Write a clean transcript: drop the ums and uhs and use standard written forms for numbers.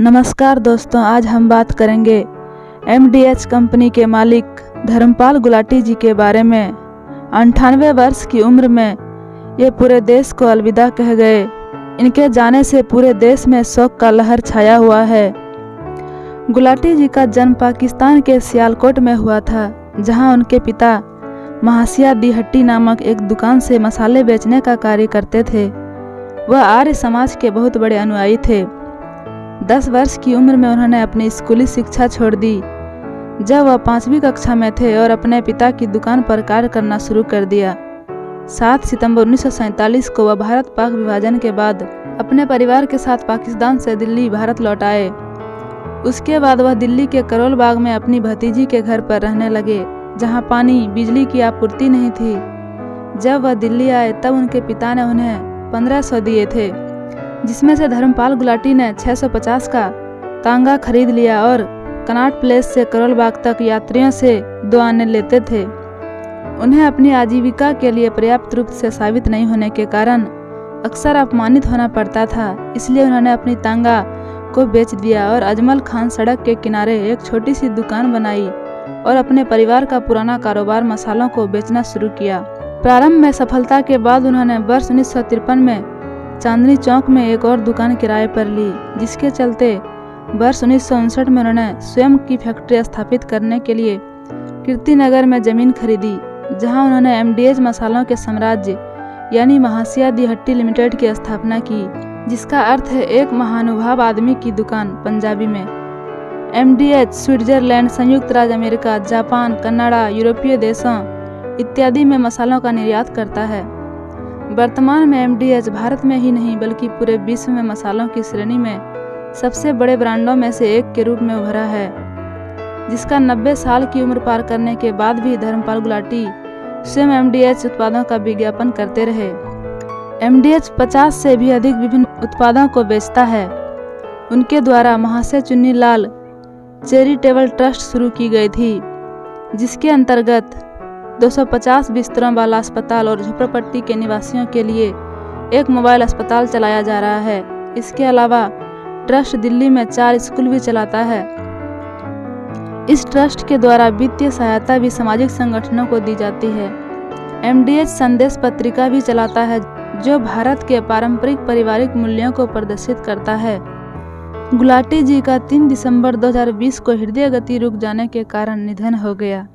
नमस्कार दोस्तों, आज हम बात करेंगे एमडीएच कंपनी के मालिक धर्मपाल गुलाटी जी के बारे में। 98 वर्ष की उम्र में ये पूरे देश को अलविदा कह गए। इनके जाने से पूरे देश में शोक का लहर छाया हुआ है। गुलाटी जी का जन्म पाकिस्तान के सियालकोट में हुआ था, जहां उनके पिता महासिया दी हट्टी नामक एक दुकान से मसाले बेचने का कार्य करते थे। वह आर्य समाज के बहुत बड़े अनुयायी थे। 10 वर्ष की उम्र में उन्होंने अपनी स्कूली शिक्षा छोड़ दी जब वह 5वीं कक्षा में थे और अपने पिता की दुकान पर कार्य करना शुरू कर दिया। 7 सितंबर 1947 को वह भारत पाक विभाजन के बाद अपने परिवार के साथ पाकिस्तान से दिल्ली भारत लौट आए। उसके बाद वह दिल्ली के करोल बाग में अपनी भतीजी के घर पर रहने लगे, जहां पानी बिजली की आपूर्ति नहीं थी। जब वह दिल्ली आए तब उनके पिता ने उन्हें 1500 दिए थे, जिसमें से धर्मपाल गुलाटी ने 650 का तांगा खरीद लिया और कनॉट प्लेस से करोल बाग तक यात्रियों से 2 आने लेते थे। उन्हें अपनी आजीविका के लिए पर्याप्त रूप से साबित नहीं होने के कारण अक्सर अपमानित होना पड़ता था, इसलिए उन्होंने अपनी तांगा को बेच दिया और अजमल खान सड़क के किनारे एक छोटी सी दुकान बनाई और अपने परिवार का पुराना कारोबार मसालों को बेचना शुरू किया। प्रारंभ में सफलता के बाद उन्होंने वर्ष 1953 में चांदनी चौक में एक और दुकान किराए पर ली, जिसके चलते वर्ष 1959 में उन्होंने स्वयं की फैक्ट्री स्थापित करने के लिए कीर्ति नगर में जमीन खरीदी, जहां उन्होंने एमडीएच मसालों के साम्राज्य यानी महासिया दी हट्टी लिमिटेड की स्थापना की, जिसका अर्थ है एक महानुभाव आदमी की दुकान पंजाबी में। एमडीएच स्विट्जरलैंड, संयुक्त राज्य अमेरिका, जापान, कनाडा, यूरोपीय देशों इत्यादि में मसालों का निर्यात करता है। वर्तमान में एमडीएच भारत में ही नहीं बल्कि पूरे विश्व में मसालों की श्रेणी में सबसे बड़े ब्रांडों में से एक के रूप में उभरा है, जिसका 90 साल की उम्र पार करने के बाद भी धर्मपाल गुलाटी स्वयं एमडीएच उत्पादों का विज्ञापन करते रहे। एमडीएच 50 से भी अधिक विभिन्न उत्पादों को बेचता है। उनके द्वारा महाशय चुन्नी लाल चैरिटेबल ट्रस्ट शुरू की गई थी, जिसके अंतर्गत 250 बिस्तरों वाला अस्पताल और झोपड़पट्टी के निवासियों के लिए एक मोबाइल अस्पताल चलाया जा रहा है। इसके अलावा ट्रस्ट दिल्ली में 4 स्कूल भी चलाता है। इस ट्रस्ट के द्वारा वित्तीय सहायता भी सामाजिक संगठनों को दी जाती है। एमडीएच संदेश पत्रिका भी चलाता है, जो भारत के पारंपरिक पारिवारिक मूल्यों को प्रदर्शित करता है। गुलाटी जी का 3 दिसंबर 2020 को हृदय गति रुक जाने के कारण निधन हो गया।